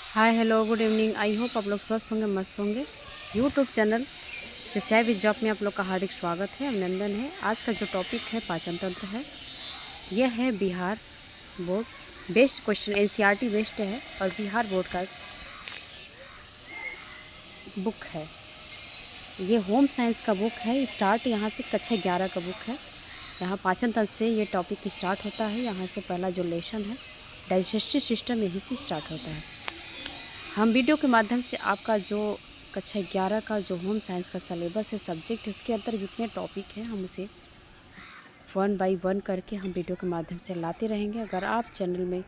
Hi hello good evening. I hope आप लोग स्वस्थ होंगे, मस्त होंगे। यूट्यूब चैनल से विद जॉब में आप लोग का हार्दिक स्वागत है, अभिनंदन है। आज का जो टॉपिक है पाचन तंत्र है। यह है Bihar board based question, NCERT based है और बिहार बोर्ड का बुक है। ये होम साइंस का बुक है। स्टार्ट यहाँ से कक्षा 11 का बुक है। यहाँ पाचन तंत्र से ये टॉपिक स्टार्ट होता है। यहाँ से पहला जो लेसन है डाइजेस्टिव सिस्टम यहीं से स्टार्ट होता है। हम वीडियो के माध्यम से आपका जो कक्षा 11 का जो होम साइंस का सिलेबस है, सब्जेक्ट है, उसके अंदर जितने टॉपिक हैं हम उसे 1 बाय 1 करके हम वीडियो के माध्यम से लाते रहेंगे। अगर आप चैनल में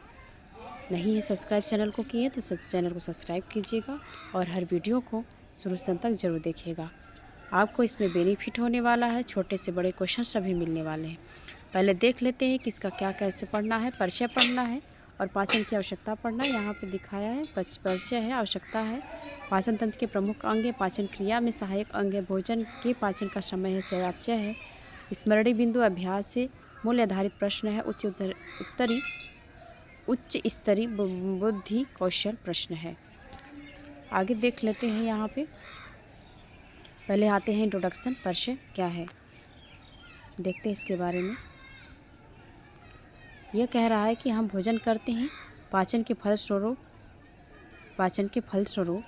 नहीं है सब्सक्राइब चैनल को किए तो चैनल को सब्सक्राइब कीजिएगा और हर वीडियो को शुरू से अंत तक जरूर देखिएगा। आपको इसमें बेनिफिट होने वाला है। छोटे से बड़े क्वेश्चन सभी मिलने वाले हैं। पहले देख लेते हैं कि इसका क्या कैसे पढ़ना है। परिचय पढ़ना है और पाचन की आवश्यकता पढ़ना है। यहाँ पे दिखाया है परिचय है, आवश्यकता है। पाचन तंत्र के प्रमुख अंग है, पाचन क्रिया में सहायक अंग है, भोजन के पाचन का समय है, चयापचय है, स्मरणीय बिंदु, अभ्यास है, मूल्य आधारित प्रश्न है, उच्च स्तरीय बुद्धि कौशल प्रश्न है। आगे देख लेते हैं। यहाँ पे पहले आते हैं इंट्रोडक्शन, परिचय क्या है देखते हैं इसके बारे में। यह कह रहा है कि हम भोजन करते हैं, पाचन के फलस्वरूप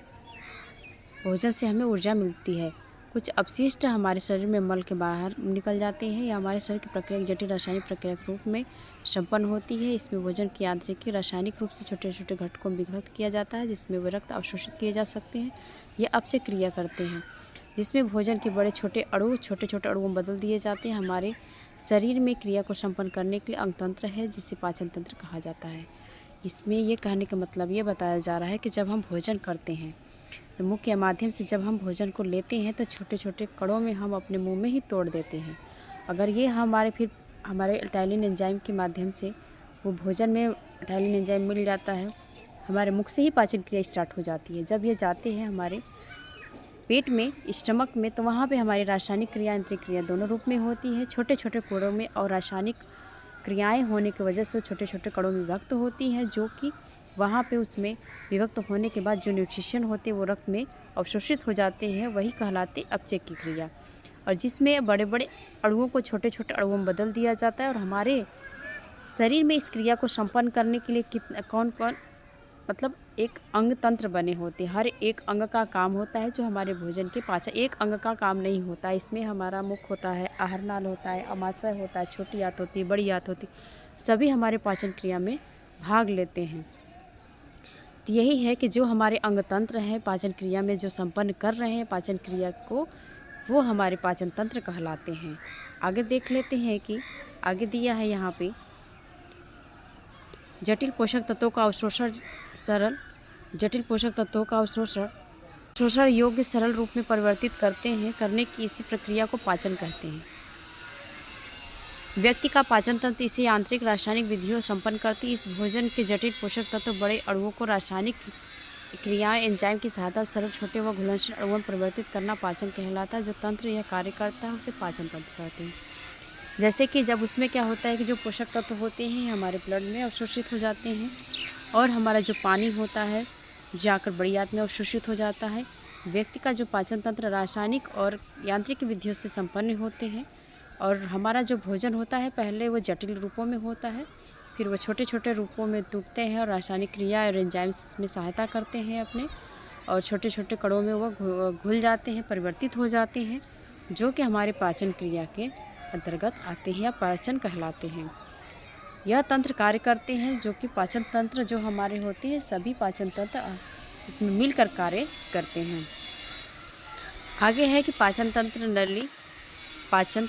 भोजन से हमें ऊर्जा मिलती है। कुछ अपशिष्ट हमारे शरीर में मल के बाहर निकल जाते हैं। यह हमारे शरीर की प्रक्रिया एक जटिल रासायनिक प्रक्रिया के रूप में संपन्न होती है। इसमें भोजन की यांत्रिकी रासायनिक रूप से छोटे छोटे घटकों में विभक्त किया जाता है, जिसमें वे रक्त अवशोषित किए जा सकते हैं। यह अपचय क्रिया करते हैं, जिसमें भोजन के बड़े छोटे छोटे अणुओं में बदल दिए जाते हैं। हमारे शरीर में क्रिया को संपन्न करने के लिए अंगतंत्र है, जिसे पाचन तंत्र कहा जाता है। इसमें ये कहने का मतलब ये बताया जा रहा है कि जब हम भोजन करते हैं तो मुख के माध्यम से जब हम भोजन को लेते हैं तो छोटे छोटे कणों में हम अपने मुंह में ही तोड़ देते हैं। अगर ये हमारे टाइलिन एंजाइम के माध्यम से वो भोजन में टाइलिन एंजाइम मिल जाता है, हमारे मुख से ही पाचन क्रिया स्टार्ट हो जाती है। जब ये जाते हैं हमारे पेट में, स्टमक में, तो वहाँ पे हमारी रासायनिक क्रिया यांत्रिक क्रिया दोनों रूप में होती है। छोटे छोटे कोड़ों में और रासायनिक क्रियाएं होने की वजह से छोटे छोटे कणों में विभक्त होती हैं, जो कि वहाँ पे उसमें विभक्त होने के बाद जो न्यूट्रिशन होते हैं वो रक्त में अवशोषित हो जाते हैं, वही कहलाते अपचय की क्रिया। और जिसमें बड़े बड़े अणुओं को छोटे छोटे अणुओं में बदल दिया जाता है। और हमारे शरीर में इस क्रिया को संपन्न करने के लिए कौन कौन मतलब एक अंग तंत्र बने होते हैं। हर एक अंग का काम होता है जो हमारे भोजन के पाचन। एक अंग का काम नहीं होता, इसमें हमारा मुख होता है, आहार नाल होता है, अमाशय होता है, छोटी आंत होती है, बड़ी आंत होती है, सभी हमारे पाचन क्रिया में भाग लेते हैं। तो यही है कि जो हमारे अंग तंत्र हैं पाचन क्रिया में जो संपन्न कर रहे हैं पाचन क्रिया को, वो हमारे पाचन तंत्र कहलाते हैं। आगे देख लेते हैं कि आगे दिया है यहाँ पे जटिल पोषक तत्वों का अवशोषण शोषण योग्य सरल रूप में परिवर्तित करने की इसी प्रक्रिया को पाचन कहते हैं। व्यक्ति का पाचन तंत्र इसे यांत्रिक रासायनिक विधियों संपन्न करती है। इस भोजन के जटिल पोषक तत्व बड़े अणुओं को रासायनिक क्रियाएं एंजाइम की सहायता सरल छोटे व घुलनशील अणुओं में परिवर्तित करना पाचन कहलाता है। जो तंत्र यह कार्य करता है उसे पाचन तंत्र कहते हैं। जैसे कि जब उसमें क्या होता है कि जो पोषक तत्व होते हैं हमारे ब्लड में अवशोषित हो जाते हैं और हमारा जो पानी होता है जाकर बड़ी आंत में अवशोषित हो जाता है। व्यक्ति का जो पाचन तंत्र रासायनिक और यांत्रिक विधियों से संपन्न होते हैं और हमारा जो भोजन होता है पहले वो जटिल रूपों में होता है, फिर वो छोटे छोटे रूपों में टूटते हैं और रासायनिक क्रिया और एंजाइम्स इसमें सहायता करते हैं अपने, और छोटे छोटे कणों में वो घुल जाते हैं, परिवर्तित हो जाते हैं, जो कि हमारे पाचन क्रिया के अंतर्गत आते हैं या पाचन कहलाते हैं। यह तंत्र कार्य करते हैं जो कि पाचन तंत्र जो हमारे होते हैं सभी पाचन तंत्र इसमें मिलकर कार्य करते हैं। आगे है कि पाचन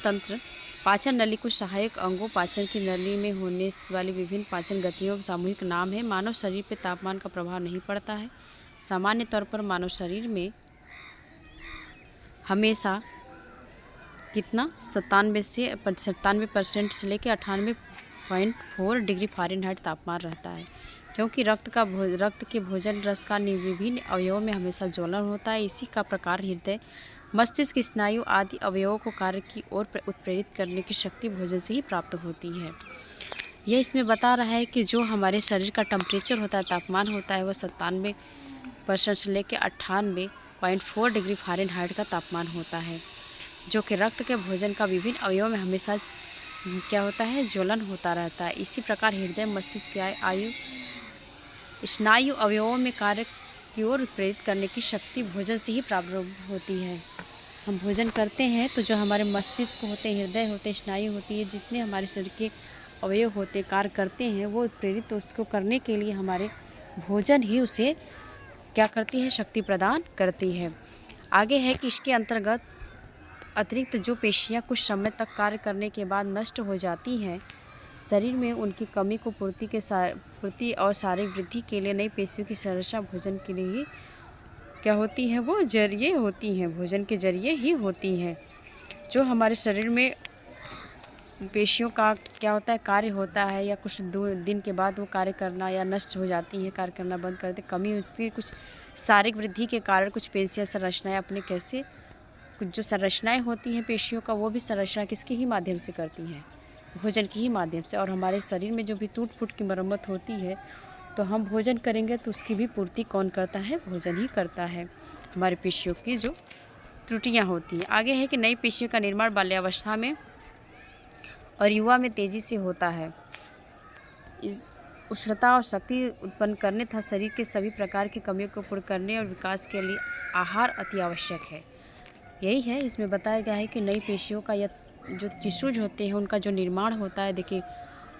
नली कुछ सहायक अंगों पाचन की नली में होने वाली विभिन्न पाचन गतियों सामूहिक नाम है। मानव शरीर पर तापमान का प्रभाव नहीं पड़ता है। सामान्य तौर पर मानव शरीर में हमेशा कितना 97% से लेकर 98.4 डिग्री फ़ारेनहाइट तापमान रहता है, क्योंकि रक्त के भोजन रस का विभिन्न अवयवों में हमेशा ज्वलन होता है। इसी का प्रकार हृदय, मस्तिष्क, स्नायु आदि अवयवों को कार्य की ओर उत्प्रेरित करने की शक्ति भोजन से ही प्राप्त होती है। यह इसमें बता रहा है कि जो हमारे शरीर का टेम्परेचर होता है, तापमान होता है, वह 97% से लेकर 98.4 डिग्री फ़ारेनहाइट का तापमान होता है, जो कि रक्त के भोजन का विभिन्न अवयवों में हमेशा क्या होता है, ज्वलन होता रहता है। इसी प्रकार हृदय, मस्तिष्क के स्नायु अवयवों में कार्य की ओर प्रेरित करने की शक्ति भोजन से ही प्राप्त होती है। हम भोजन करते हैं तो जो हमारे मस्तिष्क होते हैं, हृदय होते हैं, स्नायु होती है, जितने हमारे शरीर के अवयव होते कार्य करते हैं, वो प्रेरित उसको करने के लिए हमारे भोजन ही उसे क्या करती है, शक्ति प्रदान करती है। आगे है कि इसके अंतर्गत अतिरिक्त जो पेशियां कुछ समय तक कार्य करने के बाद नष्ट हो जाती हैं, शरीर में उनकी कमी को पूर्ति और शारीरिक वृद्धि के लिए नई पेशियों की संरचना भोजन के लिए ही क्या होती है, वो जरिए होती हैं, भोजन के जरिए ही होती हैं। जो हमारे शरीर में पेशियों का क्या होता है, कार्य होता है, या कुछ दिन के बाद वो कार्य करना या नष्ट हो जाती है, कार्य करना बंद कर दे, कमी उसकी कुछ शारीरिक वृद्धि के कारण कुछ पेशियाँ संरचनाएँ अपने कैसे कुछ जो संरचनाएँ होती हैं पेशियों का, वो भी संरचना किसके ही माध्यम से करती हैं, भोजन के ही माध्यम से। और हमारे शरीर में जो भी टूट फूट की मरम्मत होती है, तो हम भोजन करेंगे तो उसकी भी पूर्ति कौन करता है, भोजन ही करता है, हमारे पेशियों की जो त्रुटियाँ होती हैं। आगे है कि नई पेशियों का निर्माण बाल्यावस्था में और युवा में तेज़ी से होता है। इस उष्णता और शक्ति उत्पन्न करने तथा शरीर के सभी प्रकार की कमियों को पूर्ण करने और विकास के लिए आहार अति आवश्यक है। यही है, इसमें बताया गया है कि नई पेशियों का या जो टिश्यूज होते हैं उनका जो निर्माण होता है, देखिए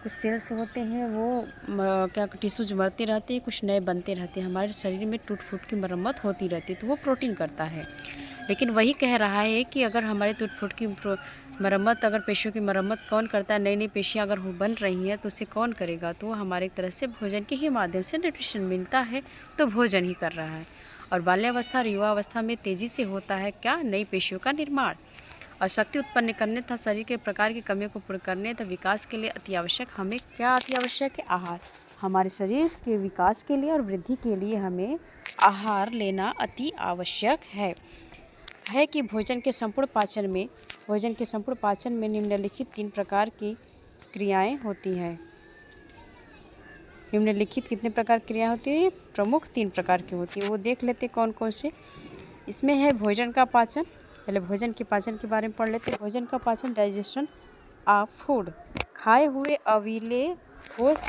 कुछ सेल्स होते हैं वो क्या टिश्यूज मरते रहते हैं, कुछ नए बनते रहते हैं, हमारे शरीर में टूट फूट की मरम्मत होती रहती है, तो वो प्रोटीन करता है। लेकिन वही कह रहा है कि अगर हमारे टूट फूट की मरम्मत, अगर पेशियों की मरम्मत कौन करता है, नई नई पेशियाँ अगर बन रही हैं तो उसे कौन करेगा, तो हमारे एक तरह से भोजन के ही माध्यम से न्यूट्रिशन मिलता है, तो भोजन ही कर रहा है। और बाल्यावस्था और युवावस्था में तेज़ी से होता है क्या, नई पेशियों का निर्माण और शक्ति उत्पन्न करने तथा शरीर के प्रकार की कमियों को पूर्ण करने तथा विकास के लिए अति आवश्यक, हमें क्या अति आवश्यक है, आहार। हमारे शरीर के विकास के लिए और वृद्धि के लिए हमें आहार लेना अति आवश्यक है कि भोजन के संपूर्ण पाचन में निम्नलिखित 3 प्रकार की क्रियाएं होती हैं। निम्नलिखित कितने प्रकार की क्रियाएं होती है, प्रमुख 3 प्रकार की होती है, वो देख लेते कौन कौन से। इसमें है भोजन का पाचन। पहले भोजन के पाचन के बारे में पढ़ लेते हैं। भोजन का पाचन, डाइजेशन ऑफ फूड, खाए हुए अविलेय ठोस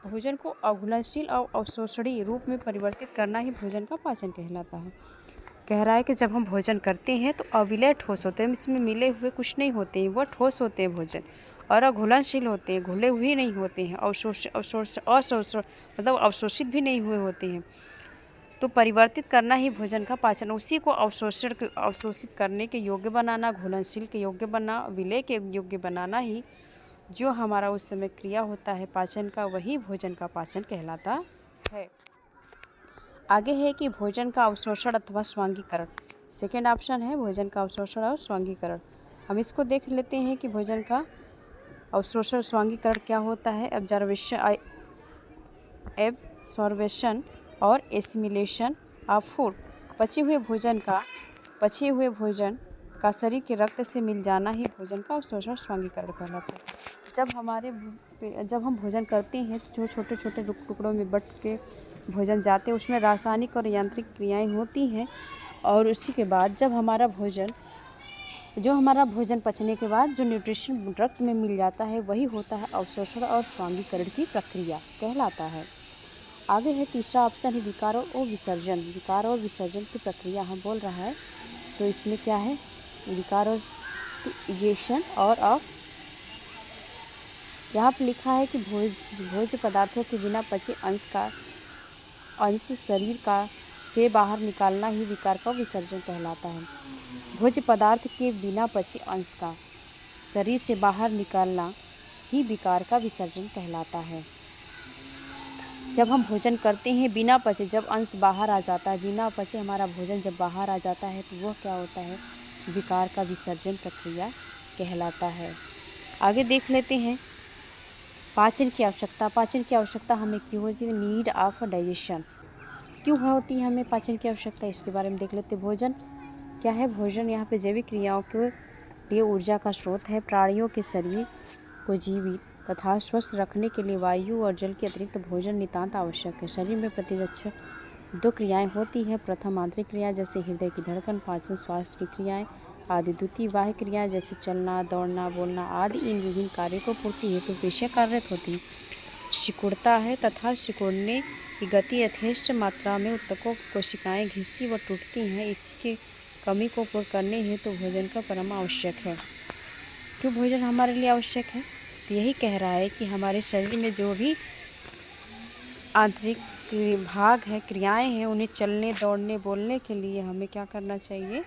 भोजन को अघुलनशील और अवशोषणीय रूप में परिवर्तित करना ही भोजन का पाचन कहलाता है। कह रहा है कि जब हम भोजन करते हैं तो अविलेय ठोस होते हैं, इसमें मिले हुए कुछ नहीं होते हैं, वह ठोस होते हैं भोजन, और अघुलनशील होते हैं, घुले हुए नहीं होते हैं, मतलब अवशोषित भी नहीं हुए होते हैं। तो परिवर्तित करना ही भोजन का पाचन, उसी को अवशोषित करने के योग्य बनाना, घुलनशील के योग्य बनाना, विलय के योग्य बनाना ही जो हमारा उस समय क्रिया होता है पाचन का, वही भोजन का पाचन कहलाता है। आगे है कि भोजन का अवशोषण अथवा स्वांगीकरण। सेकेंड ऑप्शन है भोजन का अवशोषण और स्वांगीकरण। हम इसको देख लेते हैं कि भोजन का अवशोषण स्वांगीकरण क्या होता है। एब्सॉर्बेशन और एसिमिलेशन ऑफ फूड, पचे हुए भोजन का शरीर के रक्त से मिल जाना ही भोजन का अवशोषण स्वांगीकरण कहलाता है। जब हम भोजन करते हैं तो जो छोटे छोटे टुकड़ों में बट के भोजन जाते हैं, उसमें रासायनिक और यांत्रिक क्रियाएं होती हैं, और उसी के बाद जब हमारा भोजन पचने के बाद जो न्यूट्रिशन रक्त में मिल जाता है, वही होता है अवशोषण और स्वांगीकरण की प्रक्रिया कहलाता है। आगे है तीसरा ऑप्शन है विकार और विसर्जन। विकार और विसर्जन की प्रक्रिया हम बोल रहा है, तो इसमें क्या है, विकार और इजेशन और यहाँ पर लिखा है कि भोज्य पदार्थों के बिना पचे अंश शरीर का से बाहर निकालना ही विकार का विसर्जन कहलाता है। भोज्य पदार्थ के बिना पचे अंश का शरीर से बाहर निकालना ही विकार का विसर्जन कहलाता है। जब हम भोजन करते हैं बिना पचे, जब अंश बाहर आ जाता है, बिना पचे हमारा भोजन जब बाहर आ जाता है, तो वह क्या होता है, विकार का विसर्जन प्रक्रिया कहलाता है। आगे देख लेते हैं पाचन की आवश्यकता। पाचन की आवश्यकता हमें क्यों होती है, नीड ऑफ डाइजेशन, क्यों होती है हमें पाचन की आवश्यकता, इसके बारे में देख लेते हैं। भोजन क्या है, भोजन यहाँ पे जैविक क्रियाओं के लिए ऊर्जा का स्रोत है। प्राणियों के शरीर को जीवित तथा स्वस्थ रखने के लिए वायु और जल के अतिरिक्त भोजन नितांत आवश्यक है। शरीर में प्रतिरक्षक 2 क्रियाएं होती हैं। प्रथम आंतरिक क्रिया जैसे हृदय की धड़कन, पाचन, स्वास्थ्य की क्रियाएं आदि। द्वितीय बाह्य क्रियाएं जैसे चलना, दौड़ना, बोलना आदि। इन विभिन्न कार्यों को पूर्ति हेतु पेशियां कार्यरत होती हैं। सिकुड़ता है तथा सिकुड़ने की गति यथेष्ट मात्रा में ऊतकों कोशिकाएं घिसती व टूटती हैं। इसकी कमी को पूर्ण करने हेतु भोजन का परम आवश्यक है। क्यों भोजन हमारे लिए आवश्यक है? तो यही कह रहा है कि हमारे शरीर में जो भी आंतरिक भाग है, क्रियाएं हैं, उन्हें चलने, दौड़ने, बोलने के लिए हमें क्या करना चाहिए?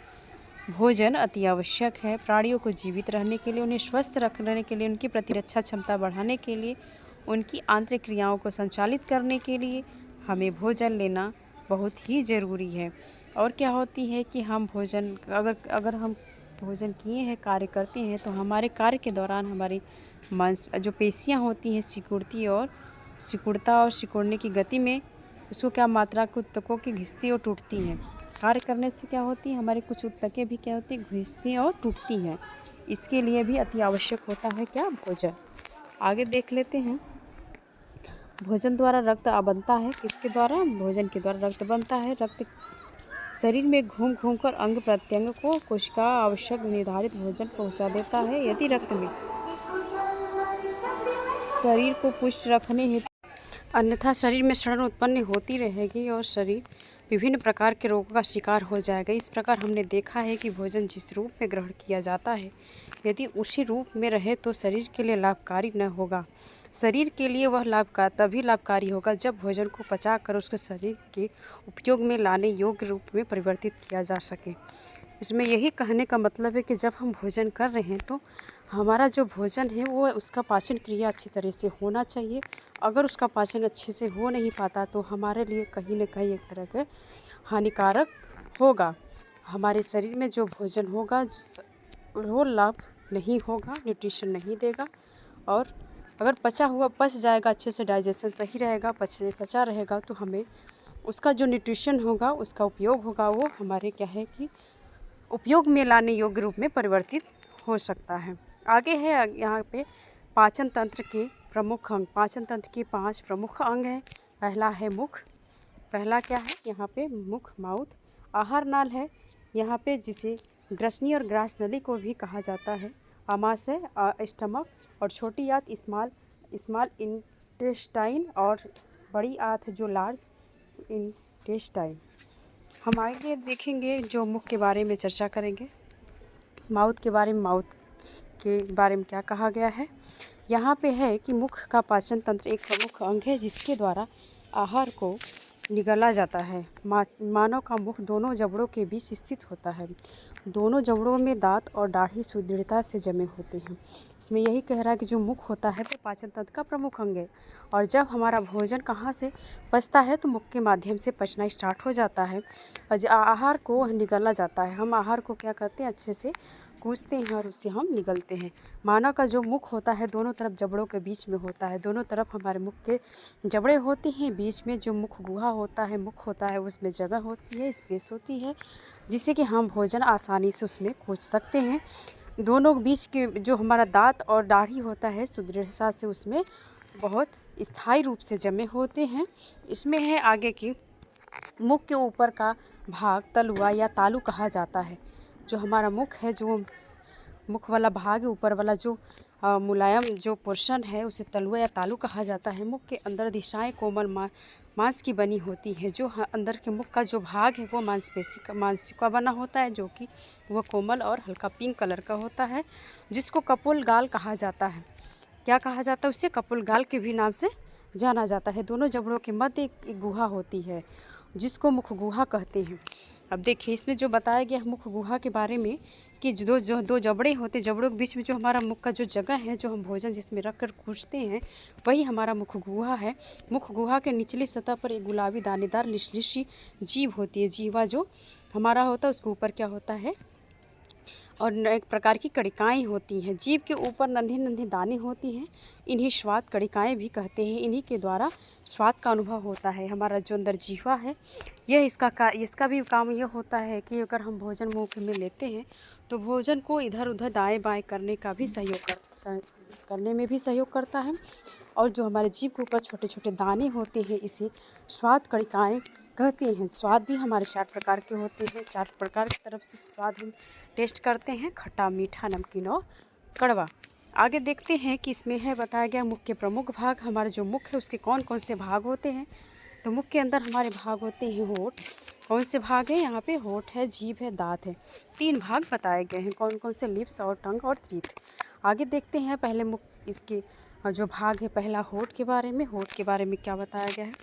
भोजन अति आवश्यक है। प्राणियों को जीवित रहने के लिए, उन्हें स्वस्थ रखने के लिए, उनकी प्रतिरक्षा क्षमता बढ़ाने के लिए, उनकी आंतरिक क्रियाओं को संचालित करने के लिए हमें भोजन लेना बहुत ही ज़रूरी है। और क्या होती है कि हम भोजन अगर हम भोजन किए हैं, कार्य करते हैं, तो हमारे कार्य के दौरान हमारी मांस जो पेशियां होती हैं सिकुड़ता और सिकुड़ने की गति में उसको क्या मात्रा के ऊतकों की घिसती और टूटती हैं। कार्य करने से क्या होती है, हमारी कुछ ऊतकें भी क्या होती है, घिसती और टूटती हैं। इसके लिए भी अति आवश्यक होता है क्या? भोजन। आगे देख लेते हैं। भोजन द्वारा रक्त बनता है। किसके द्वारा? भोजन के द्वारा रक्त बनता है। रक्त शरीर में घूम घूम कर अंग प्रत्यंग को कोशिका आवश्यक निर्धारित भोजन पहुंचा देता है। यदि रक्त में शरीर को पुष्ट रखने हेतु अन्यथा शरीर में सड़न उत्पन्न होती रहेगी और शरीर विभिन्न प्रकार के रोगों का शिकार हो जाएगा। इस प्रकार हमने देखा है कि भोजन जिस रूप में ग्रहण किया जाता है, यदि उसी रूप में रहे तो शरीर के लिए लाभकारी न होगा। शरीर के लिए वह तभी लाभकारी होगा जब भोजन को पचाकर उसके शरीर के उपयोग में लाने योग्य रूप में परिवर्तित किया जा सके। इसमें यही कहने का मतलब है कि जब हम भोजन कर रहे हैं तो हमारा जो भोजन है वो उसका पाचन क्रिया अच्छी तरह से होना चाहिए। अगर उसका पाचन अच्छे से हो नहीं पाता तो हमारे लिए कहीं न कहीं एक तरह के हानिकारक होगा। हमारे शरीर में जो भोजन होगा वो लाभ नहीं होगा, न्यूट्रिशन नहीं देगा। और अगर पच जाएगा, अच्छे से डाइजेशन सही रहेगा, पचा रहेगा, तो हमें उसका जो न्यूट्रिशन होगा, उसका उपयोग होगा, वो हमारे क्या है कि उपयोग में लाने योग्य रूप में परिवर्तित हो सकता है। आगे है यहाँ पे पाचन तंत्र के प्रमुख अंग। पाचन तंत्र के 5 प्रमुख अंग हैं। पहला है मुख। पहला क्या है यहाँ पे? मुख, माउथ। आहार नाल है यहाँ पे, जिसे ग्रसनी और ग्रास नली को भी कहा जाता है। आमाशय, स्टमक, और छोटी आंत स्मॉल इंटेस्टाइन, और बड़ी आंत जो लार्ज इंटेस्टाइन। हम आगे देखेंगे जो मुख के बारे में चर्चा करेंगे। माउथ के बारे में क्या कहा गया है यहाँ पे है कि मुख का पाचन तंत्र एक प्रमुख अंग है जिसके द्वारा आहार को निगला जाता है। मानव का मुख दोनों जबड़ों के बीच स्थित होता है। दोनों जबड़ों में दांत और दाढ़ी सुदृढ़ता से जमे होते हैं। इसमें यही कह रहा है कि जो मुख होता है वो पाचन तंत्र का प्रमुख अंग है। और जब हमारा भोजन कहाँ से पचता है तो मुख के माध्यम से पचना स्टार्ट हो जाता है और आहार को निगला जाता है। हम आहार को क्या करते हैं, अच्छे से कूचते हैं और उससे हम निगलते हैं। मानव का जो मुख होता है दोनों तरफ जबड़ों के बीच में होता है। दोनों तरफ हमारे मुख के जबड़े होती हैं। बीच में जो मुख गुहा होता है, मुख होता है, उसमें जगह होती है, स्पेस होती है, जिससे कि हम भोजन आसानी से उसमें कूच सकते हैं। दोनों बीच के जो हमारा दांत और दाढ़ी होता है सुदृढ़ता से उसमें बहुत स्थायी रूप से जमे होते हैं। इसमें है आगे की मुख के ऊपर का भाग तलुआ या तालू कहा जाता है। जो हमारा मुख है, जो मुख वाला भाग है, ऊपर वाला जो मुलायम जो पोर्शन है उसे तलुआ या तालू कहा जाता है। मुख के अंदर दिशाएं कोमल मांस की बनी होती है। जो अंदर के मुख का जो भाग है वो मांस का बना होता है, जो कि वह कोमल और हल्का पिंक कलर का होता है, जिसको कपोल गाल कहा जाता है। क्या कहा जाता है उसे? कपोल गाल के भी नाम से जाना जाता है। दोनों जबड़ों के मध्य एक गुहा होती है जिसको मुख गुहा कहते हैं। अब देखिए इसमें जो बताया गया मुख गुहा के बारे में कि जो दो जबड़े होते, जबड़ों के बीच में जो हमारा मुख का जो जगह है, जो हम भोजन जिसमें रख कर कूचते हैं, वही हमारा मुख गुहा है। मुख गुहा के निचली सतह पर एक गुलाबी दानेदार लिशलिशी जीभ होती है। जीवा जो हमारा होता है उसके ऊपर क्या होता है, और एक प्रकार की कड़िकाएँ होती हैं। जीभ के ऊपर नन्हे नन्हे दाने होती हैं। इन्हें स्वाद कड़िकाएँ भी कहते हैं। इन्हीं के द्वारा स्वाद का अनुभव होता है। हमारा जो अंदर जीवा है, यह इसका भी काम यह होता है कि अगर हम भोजन मुँह में लेते हैं तो भोजन को इधर उधर दाएं बाएं करने का भी सहयोग करने में भी सहयोग करता है। और जो हमारे जीभ के ऊपर छोटे छोटे दाने होते हैं, इसे स्वाद कणिकाएँ कहते हैं। स्वाद भी हमारे 4 प्रकार के होते हैं। 4 प्रकार की तरफ से स्वाद हम टेस्ट करते हैं, खट्टा, मीठा, नमकीन और कड़वा। आगे देखते हैं कि इसमें है बताया गया मुख के प्रमुख भाग। हमारे जो मुख है उसके कौन कौन से भाग होते हैं। तो मुख के अंदर हमारे भाग होते हैं होठ। कौन से भाग है यहाँ पे? होठ है, जीभ है, दाँत है। 3 भाग बताए गए हैं, कौन कौन से? लिप्स और टंग और टीथ। आगे देखते हैं पहले मुख इसके जो भाग है, पहला होठ के बारे में। होठ के बारे में क्या बताया गया है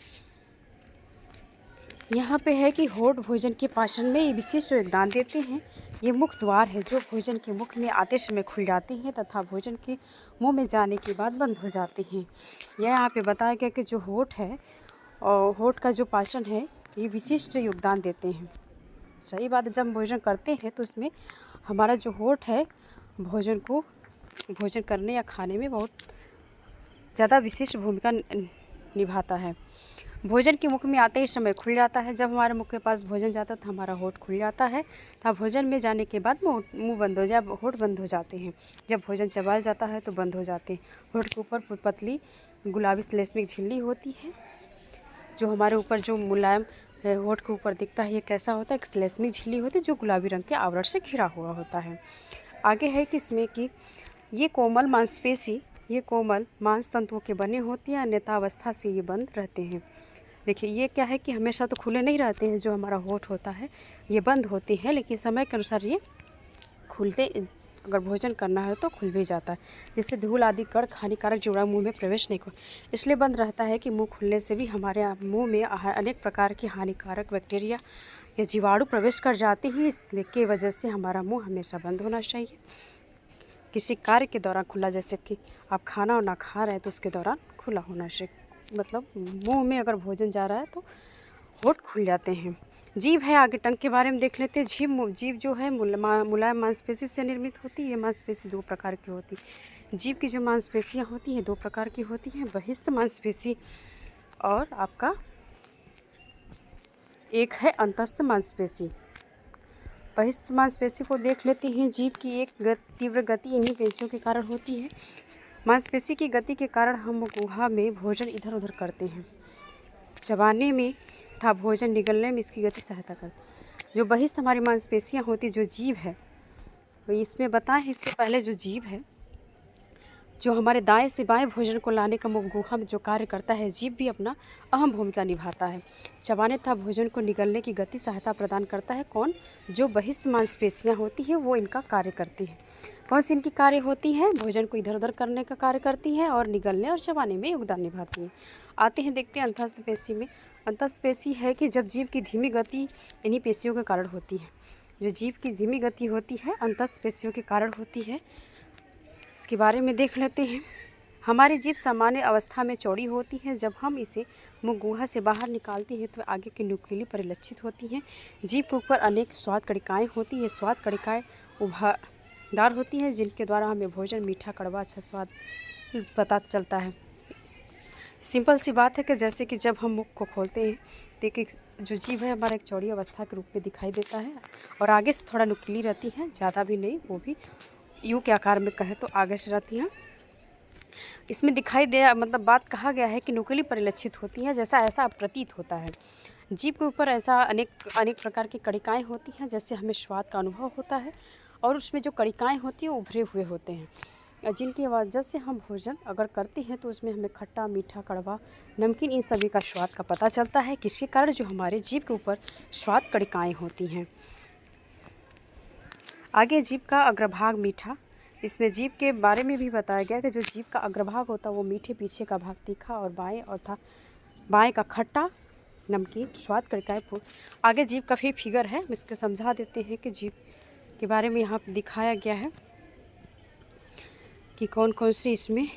यहाँ पे है कि होठ भोजन के पाचन में विशेष योगदान देते हैं। ये मुख द्वार है जो भोजन के मुख में आते समय खुल जाते हैं तथा भोजन के मुंह में जाने के बाद बंद हो जाते हैं। यह यहाँ पे बताया गया कि जो होठ है और होठ का जो पाचन है, ये विशिष्ट योगदान देते हैं। सही बात है, जब भोजन करते हैं तो इसमें हमारा जो होठ है भोजन करने या खाने में बहुत ज़्यादा विशिष्ट भूमिका निभाता है। भोजन के मुख में आते ही समय खुल जाता है। जब हमारे मुख के पास भोजन जाता है तो हमारा होठ खुल जाता है, तब भोजन में जाने के बाद मुंह बंद हो जाए, होठ बंद हो जाते हैं। जब भोजन चबाया जाता है तो बंद हो जाते हैं। होठ के ऊपर पतली गुलाबी श्लेष्मिक झिल्ली होती है। जो हमारे ऊपर जो मुलायम होठ के ऊपर दिखता है, ये कैसा होता है? एक श्लेष्मिक झिल्ली होती है जो गुलाबी रंग के आवरण से घिरा हुआ होता है। आगे है कि इसमें कि ये कोमल मांस तंतुओं के बने होते हैं। नेत्रावस्था से ये बंद रहते हैं। देखिए ये क्या है कि हमेशा तो खुले नहीं रहते हैं। जो हमारा होठ होता है ये बंद होते हैं, लेकिन समय के अनुसार ये खुलते, अगर भोजन करना है तो खुल भी जाता है, जिससे धूल आदि कण हानिकारक जीवाणु मुंह में प्रवेश नहीं कर, इसलिए बंद रहता है कि मुंह खुलने से भी हमारे मुंह में अनेक प्रकार की हानिकारक बैक्टीरिया या जीवाणु प्रवेश कर जाते हैं। इसलिए की वजह से हमारा मुंह हमेशा बंद होना चाहिए। किसी कार्य के दौरान खुला, जैसे कि आप खाना वाना खा रहे हैं तो उसके दौरान खुला होना चाहिए। मतलब मुंह में अगर भोजन जा रहा है तो होठ खुल जाते हैं। जीभ है, आगे टंग के बारे में देख लेते हैं। जीभ जो है मुलायम मांसपेशी से निर्मित होती है। ये मांसपेशी 2 प्रकार की होती है। जीभ की जो मांसपेशियाँ होती हैं 2 प्रकार की होती हैं, बहिस्थ मांसपेशी और आपका एक है अंतस्थ मांसपेशी। बहिस्थ मांसपेशी को देख लेते हैं। जीभ की एक तीव्र गति इन्हीं पेशियों के कारण होती है। मांसपेशी की गति के कारण हम गुहा में भोजन इधर उधर करते हैं। चबाने में तथा भोजन निगलने में इसकी गति सहायता करती है। जो बहिस्थ हमारी मांसपेशियाँ होती, जो जीभ है, तो इसमें बताएं इसके पहले जो जीभ है, जो हमारे दाएं से बाएं भोजन को लाने का मुख गुहा में जो कार्य करता है, जीभ भी अपना अहम भूमिका निभाता है। चबाने तथा भोजन को निगलने की गति सहायता प्रदान करता है कौन? जो बहिस्थ मांसपेशियाँ होती हैं वो इनका कार्य करती है। कौन सी इनकी कार्य होती हैं? भोजन को इधर उधर करने का कार्य करती हैं और निगलने और चबाने में योगदान निभाती हैं। आते हैं देखते हैं अंतस्थ पेशी में। अंतस्थ पेशी है कि जब जीभ की धीमी गति इन्हीं पेशियों के कारण होती है। जो जीभ की धीमी गति होती है अंतस्थ पेशियों के कारण होती है। इसके बारे में देख लेते हैं। हमारी जीभ सामान्य अवस्था में चौड़ी होती है। जब हम इसे मुंह गुहा से बाहर निकालते हैं तो आगे की नुकीली परिलक्षित होती हैं। जीभ के ऊपर अनेक स्वाद कणिकाएँ होती हैं। स्वाद कणिकाएँ उभादार होती हैं, जिनके द्वारा हमें भोजन मीठा, कड़वा, अच्छा स्वाद पता चलता है। सिंपल सी बात है कि जैसे कि जब हम मुख को खोलते हैं तो एक जो जीभ है हमारा एक चौड़ी अवस्था के रूप में दिखाई देता है और आगे से थोड़ा नुकीली रहती है, ज़्यादा भी नहीं, वो भी यू के आकार में कहे तो आगे से रहती हैं। इसमें दिखाई दे मतलब बात कहा गया है कि नुकीली परिलक्षित होती है, जैसा ऐसा प्रतीत होता है। जीभ के ऊपर ऐसा अनेक प्रकार की कणिकाएँ होती हैं, जैसे हमें स्वाद का अनुभव होता है और उसमें जो कणिकाएँ होती हैं वो उभरे हुए होते हैं, जिनकी वजह से हम भोजन अगर करते हैं तो उसमें हमें खट्टा, मीठा, कड़वा, नमकीन इन सभी का स्वाद का पता चलता है। किसके कारण? जो हमारे जीभ के ऊपर स्वाद कणिकाएँ होती हैं। आगे जीभ का अग्रभाग मीठा। इसमें जीभ के बारे में भी बताया गया कि जो जीभ का अग्रभाग होता है वो मीठे, पीछे का भाग तीखा और बाएं का खट्टा, नमकीन, स्वाद कणिकाएँ। आगे जीभ का भी फिगर है, इसको समझा देते हैं कि जीभ के बारे में यहाँ दिखाया गया है कि कौन कौन से इसमें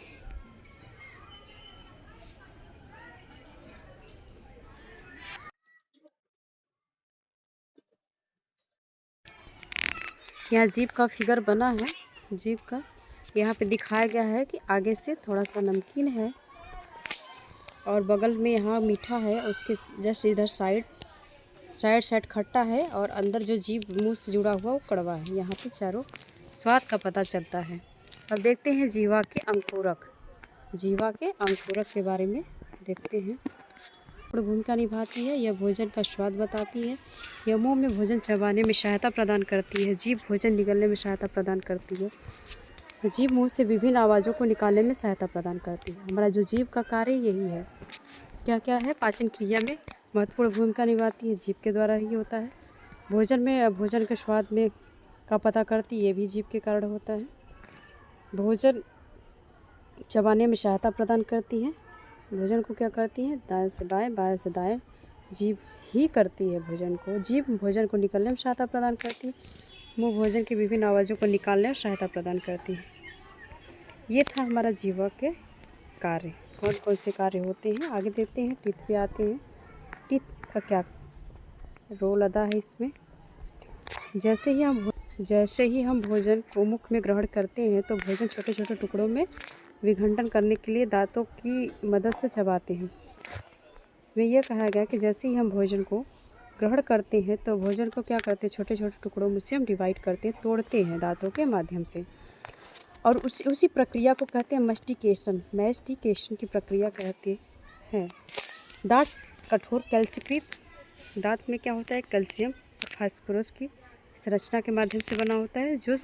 यहाँ जीभ का फिगर बना है। जीभ का यहाँ पे दिखाया गया है कि आगे से थोड़ा सा नमकीन है और बगल में यहाँ मीठा है, उसके जस्ट इधर साइड खट्टा है और अंदर जो जीभ मुंह से जुड़ा हुआ वो कड़वा है। यहाँ पे चारों स्वाद का पता चलता है। अब देखते हैं जीवा के अंकुरक। जीवा के अंकुरक के बारे में देखते हैं। भूमिका निभाती है। यह भोजन का स्वाद बताती है। यह मुंह में भोजन चबाने में सहायता प्रदान करती है। जीभ भोजन निगलने में सहायता प्रदान करती है। जीभ मुंह से विभिन्न आवाज़ों को निकालने में सहायता प्रदान करती है। हमारा जो जीभ का कार्य यही है। क्या क्या है? पाचन क्रिया में महत्वपूर्ण भूमिका निभाती है। जीभ के द्वारा ही होता है। भोजन के स्वाद में का पता करती है, ये भी जीभ के कारण होता है। भोजन चबाने में सहायता प्रदान करती है। भोजन को क्या करती है? दाएं से बाएं, बाएं से दाएं जीभ ही करती है भोजन को। जीभ भोजन को निकलने में सहायता प्रदान करती है। मुंह भोजन की विभिन्न आवाज़ों को निकालने में सहायता प्रदान करती है। ये था हमारा जीवा के कार्य। कौन कौन से कार्य होते हैं आगे देखते हैं। टीथ पे आते हैं। टीथ का क्या रोल अदा है इसमें? जैसे ही हम भोजन को मुख में ग्रहण करते हैं तो भोजन छोटे छोटे टुकड़ों में विघटन करने के लिए दांतों की मदद से चबाते हैं। इसमें यह कहा गया कि जैसे ही हम भोजन को ग्रहण करते हैं तो भोजन को क्या करते हैं? छोटे छोटे टुकड़ों में से हम डिवाइड करते हैं, तोड़ते हैं दांतों के माध्यम से। और उसी प्रक्रिया को कहते हैं मैस्टिकेशन। मैस्टिकेशन की प्रक्रिया कहते हैं। दांत कठोर कैल्शिकृत दांत में क्या होता है? कैल्शियम फास्फोरस की संरचना के माध्यम से बना होता है जो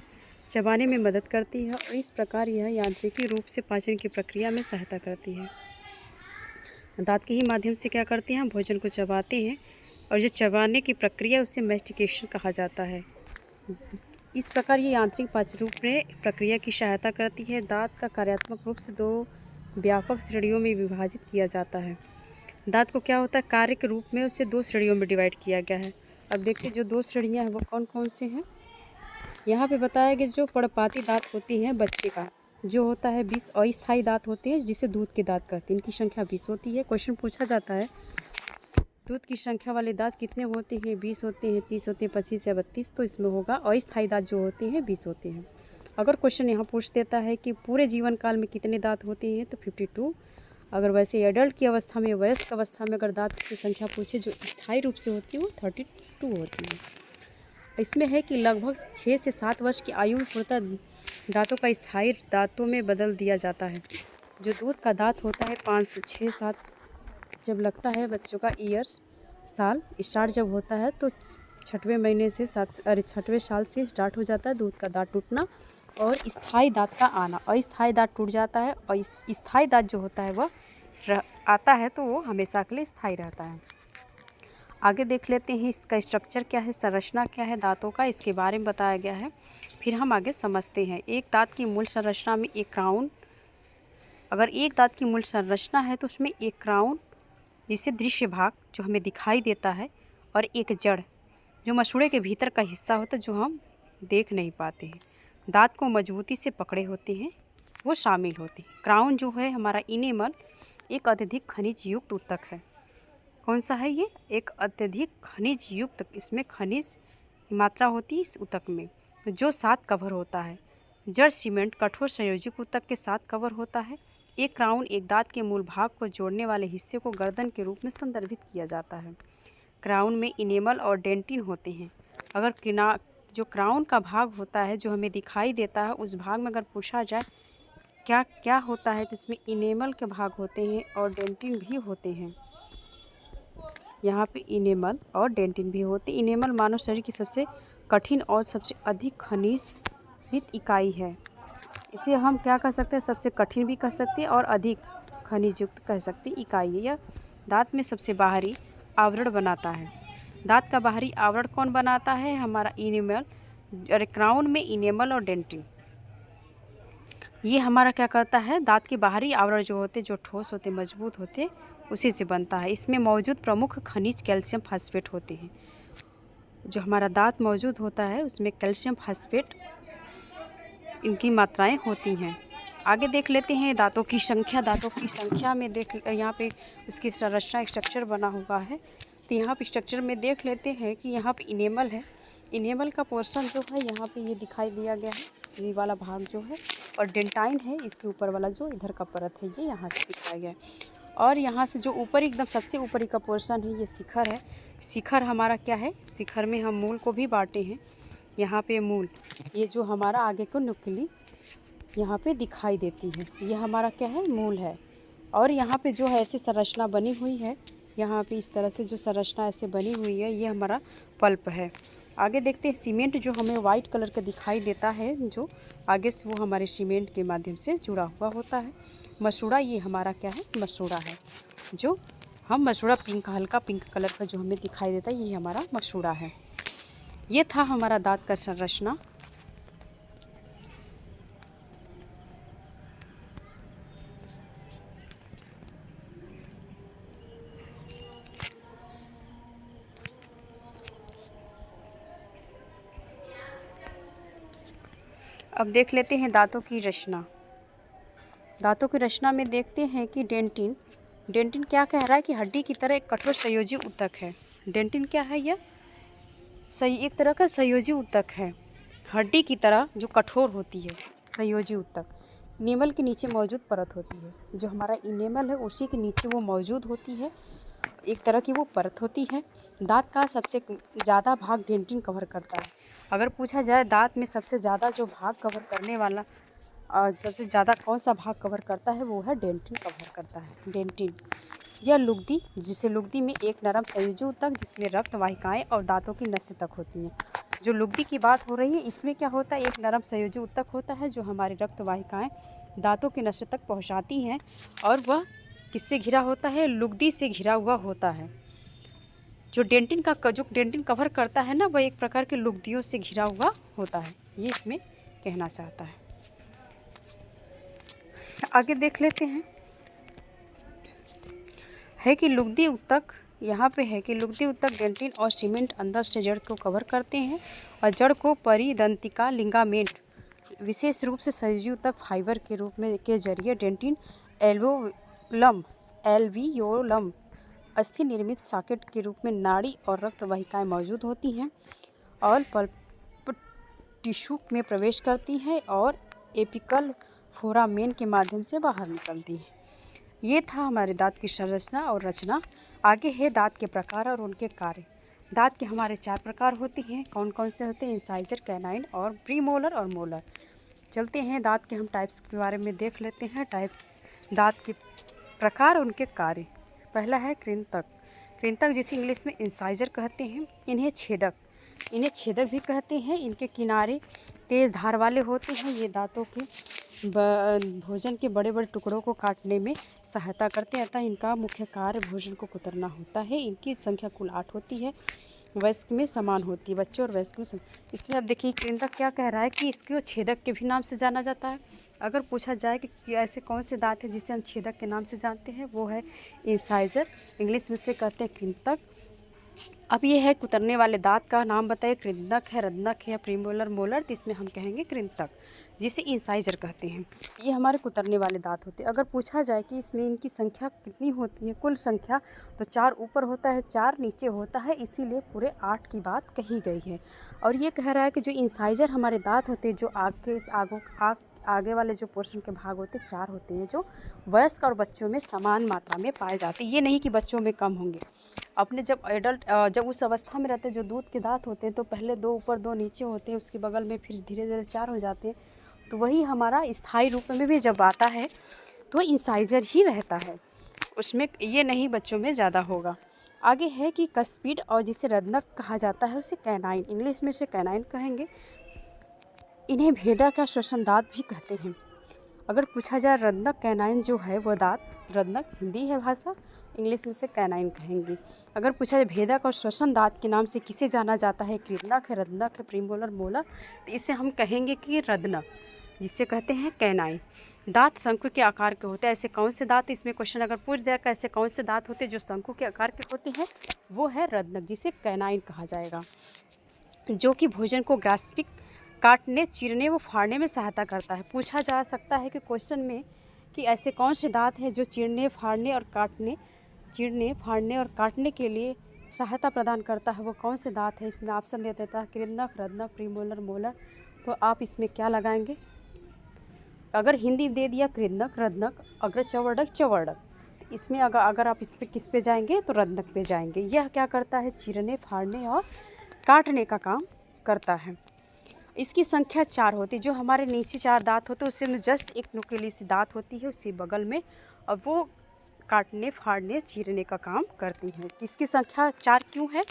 चबाने में मदद करती है और इस प्रकार यह यांत्रिकी रूप से पाचन की प्रक्रिया में सहायता करती है। दांत के ही माध्यम से क्या करते हैं? भोजन को चबाते हैं और जो चबाने की प्रक्रिया उसे मैस्टिकेशन कहा जाता है। इस प्रकार ये यांत्रिक पाचन रूप में प्रक्रिया की सहायता करती है। दांत का कार्यात्मक रूप से दो व्यापक श्रेणियों में विभाजित किया जाता है। दांत को क्या होता है? कार्य के रूप में उसे दो श्रेणियों में डिवाइड किया गया है। अब देखिए जो दो श्रेणियाँ हैं वो कौन कौन से हैं। यहाँ पे बताया कि जो पर्णपाती दांत होती हैं बच्चे का जो होता है 20 अस्थायी दांत होते हैं जिसे दूध के दांत कहते हैं। इनकी संख्या 20 होती है। क्वेश्चन पूछा जाता है दूध की संख्या वाले दांत कितने होते हैं? 20 होते हैं, 30 होते हैं, 25 या 32। तो इसमें होगा अस्थायी दांत जो होते हैं 20 होते हैं। अगर क्वेश्चन यहाँ पूछ देता है कि पूरे जीवन काल में कितने दांत होते हैं तो 52। अगर वैसे एडल्ट की अवस्था में, वयस्क अवस्था में अगर दांत की संख्या पूछे जो स्थायी रूप से होती है वो 32 होती है। इसमें है कि लगभग 6 से 7 वर्ष की आयु में पूर्णतः दांतों का स्थायी दांतों में बदल दिया जाता है। जो दूध का दांत होता है 5 से 6 7 जब लगता है बच्चों का साल स्टार्ट जब होता है तो 6वें महीने से 6वें साल से स्टार्ट हो जाता है दूध का दांत टूटना और स्थायी दांत का आना। अस्थायी दांत टूट जाता है और स्थायी दांत जो होता है वह आता है तो वो हमेशा के लिए स्थायी रहता है। आगे देख लेते हैं इसका स्ट्रक्चर क्या है, संरचना क्या है दांतों का, इसके बारे में बताया गया है। फिर हम आगे समझते हैं। एक दांत की मूल संरचना में एक क्राउन, अगर एक दांत की मूल संरचना है तो उसमें एक क्राउन जिसे दृश्य भाग जो हमें दिखाई देता है और एक जड़ जो मसूड़े के भीतर का हिस्सा होता है जो हम देख नहीं पाते हैं। दांत को मजबूती से पकड़े होते हैं वो शामिल होते हैं। क्राउन जो है हमारा इनेमल एक अत्यधिक खनिज युक्त ऊतक है। कौन सा है ये? एक अत्यधिक खनिज युक्त, इसमें खनिज की मात्रा होती है इस ऊतक में जो साथ कवर होता है। जड़ सीमेंट कठोर संयोजक ऊतक के साथ कवर होता है। एक क्राउन एक दांत के मूल भाग को जोड़ने वाले हिस्से को गर्दन के रूप में संदर्भित किया जाता है। क्राउन में इनेमल और डेंटिन होते हैं। अगर जो क्राउन का भाग होता है जो हमें दिखाई देता है उस भाग में अगर पूछा जाए क्या क्या होता है तो इसमें इनेमल के भाग होते हैं और डेंटिन भी होते हैं। यहाँ पे इनेमल और डेंटिन भी होते हैं। इनेमल मानव शरीर की सबसे कठिन और सबसे अधिक खनिजयुक्त इकाई है। इसे हम क्या कह सकते हैं? सबसे कठिन भी कह सकते हैं और अधिक खनिज युक्त कह सकते हैं इकाई है। यह दांत में सबसे बाहरी आवरण बनाता है। दांत का बाहरी आवरण कौन बनाता है? हमारा इनेमल, क्राउन में इनेमल और डेंटिन। ये हमारा क्या करता है? दांत के बाहरी आवरण जो होते जो ठोस होते मजबूत होते उसी से बनता है। इसमें मौजूद प्रमुख खनिज कैल्शियम फास्फेट होते हैं। जो हमारा दांत मौजूद होता है उसमें कैल्शियम फास्फेट इनकी मात्राएं होती हैं। आगे देख लेते हैं दांतों की संख्या। दांतों की संख्या में यहाँ पे उसकी संरचना स्ट्रक्चर बना हुआ है तो यहाँ पे स्ट्रक्चर में देख लेते हैं कि यहाँ पे इनेमल है। इनेमल का पोर्शन जो है यहाँ पे ये दिखाई दिया गया है, ये वाला भाग जो है, और डेंटाइन है इसके ऊपर वाला जो इधर का परत है ये यहाँ से दिखाया गया है। और यहाँ से जो ऊपर एकदम सबसे ऊपरी का पोर्शन है ये शिखर है। शिखर हमारा क्या है? शिखर में हम मूल को भी बांटे हैं। यहाँ पे मूल ये जो हमारा आगे को नुक्ली यहाँ पे दिखाई देती है। यह हमारा क्या है, मूल है। और यहाँ पे जो है ऐसी संरचना बनी हुई है, यहाँ पे इस तरह से जो संरचना ऐसे बनी हुई है, ये हमारा पल्प है। आगे देखते हैं सीमेंट, जो हमें वाइट कलर का दिखाई देता है, जो आगे से वो हमारे सीमेंट के माध्यम से जुड़ा हुआ होता है। मसूड़ा, ये हमारा क्या है, मसूड़ा है। जो हम मसूड़ा पिंक, हल्का पिंक कलर का जो हमें दिखाई देता है, ये हमारा मसूड़ा है। ये था हमारा दांत का संरचना। अब देख लेते हैं दांतों की रचना। दांतों की रचना में देखते हैं कि डेंटिन क्या कह रहा है कि हड्डी की तरह एक कठोर संयोजी ऊतक है। डेंटिन क्या है, यह एक तरह का संयोजी ऊतक है, हड्डी की तरह जो कठोर होती है, संयोजी ऊतक। इनेमल के नीचे मौजूद परत होती है, जो हमारा इनेमल है उसी के नीचे वो मौजूद होती है, एक तरह की वो परत होती है। दांत का सबसे ज़्यादा भाग डेंटिन कवर करता है। अगर पूछा जाए दांत में सबसे ज़्यादा जो भाग कवर करने वाला और सबसे ज़्यादा कौन सा भाग कवर करता है, वो है डेंटिन कवर करता है। डेंटिन यह लुगदी, जिसे लुगदी में एक नरम संयोजी ऊतक जिसमें रक्त वाहिकाएँ और दांतों की नसें तक होती हैं। जो लुगदी की बात हो रही है, इसमें क्या होता है, एक नरम संयोजी ऊतक होता है जो हमारी रक्त वाहिकाएँ दांतों की नसें तक पहुँचाती हैं, और वह किससे घिरा होता है, लुगदी से घिरा हुआ होता है। जो डेंटिन कवर करता है ना, वह एक प्रकार के लुगदियों से घिरा हुआ होता है, ये इसमें कहना चाहता है। आगे देख लेते हैं, है कि लुगदी ऊतक, यहाँ पे है कि लुगदी ऊतक डेंटिन और सीमेंट अंदर से जड़ को कवर करते हैं, और जड़ को परिदंतिका लिगामेंट, विशेष रूप से संयोजी ऊतक फाइबर के रूप में के जरिए डेंटिन एल्वियोलम अस्थि निर्मित सॉकेट के रूप में नाड़ी और रक्त वाहिकाएँ मौजूद होती हैं, और पल्प टिश्यू में प्रवेश करती हैं और एपिकल फोरामेन के माध्यम से बाहर निकलती हैं। ये था हमारे दांत की संरचना और रचना। आगे है दांत के प्रकार और उनके कार्य। दांत के हमारे 4 प्रकार होते हैं। कौन कौन से होते हैं, इंसाइजर, कैनाइन और प्रीमोलर और मोलर। चलते हैं दांत के हम टाइप्स के बारे में देख लेते हैं। दांत के प्रकार, उनके कार्य। पहला है कृंतक। कृंतक जिसे इंग्लिश में इंसाइजर कहते हैं। इन्हें छेदक भी कहते हैं। इनके किनारे तेज़ धार वाले होते हैं। ये दांतों के भोजन के बड़े बड़े टुकड़ों को काटने में सहायता करते हैं, अतः इनका मुख्य कार्य भोजन को कुतरना होता है। इनकी संख्या कुल 8 होती है, वयस्क में समान होती है, बच्चों और वयस्क में समान। इसमें अब देखिए कृंतक क्या कह रहा है कि इसको छेदक के भी नाम से जाना जाता है। अगर पूछा जाए कि ऐसे कौन से दांत हैं जिसे हम छेदक के नाम से जानते हैं, वो है इंसाइजर, इंग्लिश में से कहते हैं कृंतक। अब ये है कुतरने वाले दांत का नाम बताइए, कृंतक है, रत्नक है या प्रीमोलर, मोलर, तो इसमें हम कहेंगे कृंतक, जिसे इंसाइजर कहते हैं। ये हमारे कुतरने वाले दांत होते हैं। अगर पूछा जाए कि इसमें इनकी संख्या कितनी होती है, कुल संख्या, तो 4 ऊपर होता है, 4 नीचे होता है, इसीलिए पूरे 8 की बात कही गई है। और ये कह रहा है कि जो इंसाइजर हमारे दांत होते हैं, जो आगे वाले जो पोर्शन के भाग होते हैं, 4 होते हैं, जो वयस्क और बच्चों में समान मात्रा में पाए जाते हैं। ये नहीं कि बच्चों में कम होंगे। अपने जब उस अवस्था में रहते हैं, जो दूध के दांत होते हैं, तो पहले 2 ऊपर 2 नीचे होते हैं, उसके बगल में फिर धीरे धीरे 4 हो जाते हैं। तो वही हमारा स्थायी रूप में भी जब आता है तो इंसाइजर ही रहता है, उसमें ये नहीं बच्चों में ज़्यादा होगा। आगे है कि कस्पिड, और जिसे रत्नक कहा जाता है, उसे कैनाइन, इंग्लिश में से कैनाइन कहेंगे। इन्हें भेदा का श्वसन दांत भी कहते हैं। अगर पूछा जाए रत्नक कैनाइन जो है वो दांत, रत्नक हिंदी है भाषा, इंग्लिश में से कैनाइन कहेंगे। अगर पूछा जाए भेदक और श्वसन दांत के नाम से किसे जाना जाता है, कृंतक है, रत्नक है, प्रीमोलर, मोलर, तो इसे हम कहेंगे कि रत्नक, जिसे कहते हैं कैनाइन। दांत शंकु के आकार के होते हैं। ऐसे कौन से दांत, इसमें क्वेश्चन अगर पूछ जाएगा ऐसे कौन से दांत होते हैं जो शंकु के आकार के होते हैं, वो है रत्नक, जिसे कैनाइन कहा जाएगा, जो कि भोजन को ग्रास्पिक, काटने, चीरने व फाड़ने में सहायता करता है। पूछा जा सकता है कि क्वेश्चन में कि ऐसे कौन से दांत हैं जो चीरने, फाड़ने और काटने के लिए सहायता प्रदान करता है, वो कौन से दांत है। इसमें ऑप्शन दे देता है कृंतक, रत्नक, प्रीमोलर, मोलर। तो आप इसमें क्या लगाएंगे, अगर हिंदी दे दिया कृंतक, रत्नक, अगर चवर्डक, चवर्डक, इसमें अगर आप इस पे किस पे जाएंगे तो रत्नक पे जाएंगे। यह क्या करता है, चीरने, फाड़ने और काटने का काम करता है। इसकी संख्या 4 होती है। जो हमारे नीचे 4 दांत होते हैं उससे में जस्ट एक नुकीली सी दांत होती है उसी बगल में, और वो काटने, फाड़ने, चीरने का काम करती हैं। इसकी संख्या 4 क्यों है?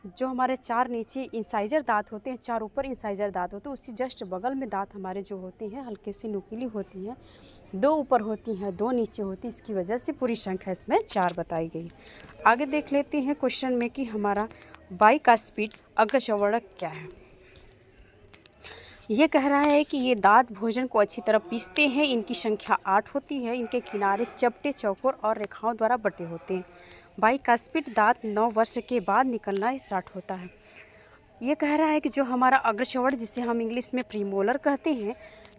जो हमारे 4 नीचे इंसाइजर दांत होते हैं, 4 ऊपर इंसाइजर दांत होते हैं, उसी जस्ट बगल में दांत हमारे जो होते हैं हल्की सी नुकीली होती हैं। 2 ऊपर होती हैं, 2 नीचे होती, इसकी वजह से पूरी संख्या इसमें 4 बताई गई। आगे देख लेते हैं क्वेश्चन में कि हमारा बाइकास्पिड अग्रचर्वणक क्या है। ये कह रहा है कि ये दांत भोजन को अच्छी तरह पीसते हैं। इनकी संख्या 8 होती है। इनके किनारे चपटे, चौकोर और रेखाओं द्वारा बटे होते हैं। बाइकास्पिड दांत 9 वर्ष के बाद निकलना स्टार्ट होता है। ये कह रहा है कि जो हमारा अग्रचर्वण, जिसे हम इंग्लिश में प्रीमोलर कहते हैं,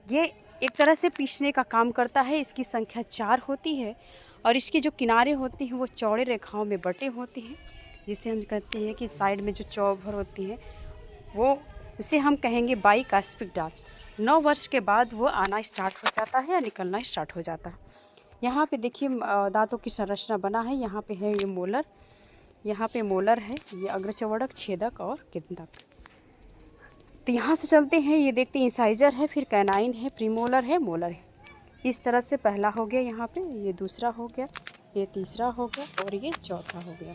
ये एक तरह से पीसने का काम करता है। इसकी संख्या 4 होती है और इसके जो किनारे होते हैं वो चौड़े रेखाओं में बटे होते हैं, जिसे हम कहते हैं कि साइड में जो चौभर होती है वो, उसे हम कहेंगे बाइकास्पिड दांत। 9 वर्ष के बाद वो आना स्टार्ट हो जाता है या निकलना स्टार्ट हो जाता है। यहाँ पे देखिए दांतों की संरचना बना है। यहाँ पे है ये मोलर, यहाँ पे मोलर है, ये अग्रचर्वणक, छेदक और कृंतक। तो यहाँ से चलते हैं, ये देखते हैं इंसाइजर है, फिर कैनाइन है, प्रीमोलर है, मोलर है। इस तरह से पहला हो गया, यहाँ पे ये दूसरा हो गया, ये तीसरा हो गया और ये चौथा हो गया।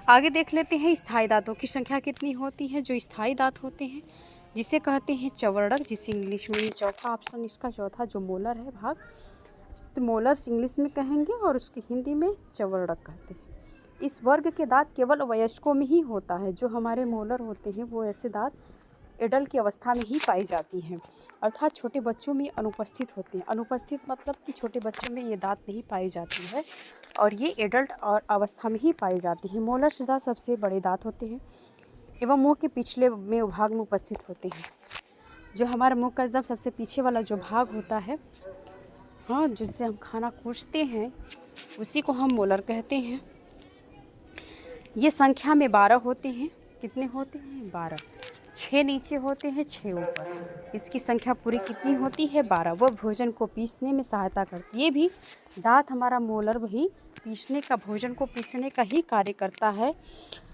आगे देख लेते हैं स्थायी दांतों की संख्या कितनी होती है। जो स्थायी दांत होते हैं जिसे कहते हैं चवर्णक, जिसे इंग्लिश में, ये चौथा ऑप्शन इसका चौथा जो मोलर है भाग, तो मोलर्स इंग्लिश में कहेंगे और उसकी हिंदी में चवर्णक कहते हैं। इस वर्ग के दांत केवल वयस्कों में ही होता है। जो हमारे मोलर होते हैं वो ऐसे दांत एडल्ट की अवस्था में ही पाई जाती हैं, अर्थात छोटे बच्चों में अनुपस्थित होते हैं। अनुपस्थित मतलब कि छोटे बच्चों में ये दांत नहीं पाई जाती है और ये एडल्ट और अवस्था में ही पाई जाती है। मोलर्स दांत सबसे बड़े दांत होते हैं एवं मुंह के पिछले में भाग में उपस्थित होते हैं। जो हमारे मुंह का एकदम सबसे पीछे वाला जो भाग होता है, हाँ, जिससे हम खाना कूचते हैं, उसी को हम मोलर कहते हैं। ये संख्या में 12 होते हैं। कितने होते हैं? 12। 6 नीचे होते हैं, 6 ऊपर। इसकी संख्या पूरी कितनी होती है? 12। वह भोजन को पीसने में सहायता करती है। ये भी दांत हमारा मोलर भी पीसने का, भोजन को पीसने का ही कार्य करता है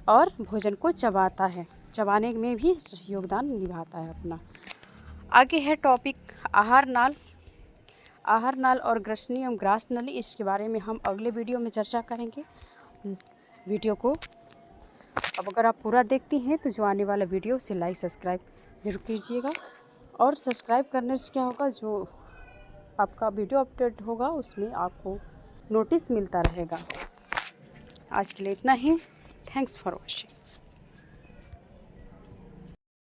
और भोजन को चबाता है, चबाने में भी योगदान निभाता है अपना। आगे है टॉपिक आहार नाल। आहार नाल और ग्रसनी एवं ग्रास नली, इसके बारे में हम अगले वीडियो में चर्चा करेंगे। वीडियो को अब अगर आप पूरा देखती हैं तो जो आने वाला वीडियो उसे लाइक सब्सक्राइब जरूर कीजिएगा। और सब्सक्राइब करने से क्या होगा, जो आपका वीडियो अपडेट होगा उसमें आपको नोटिस मिलता रहेगा। आज के लिए इतना ही। Thanks for watching.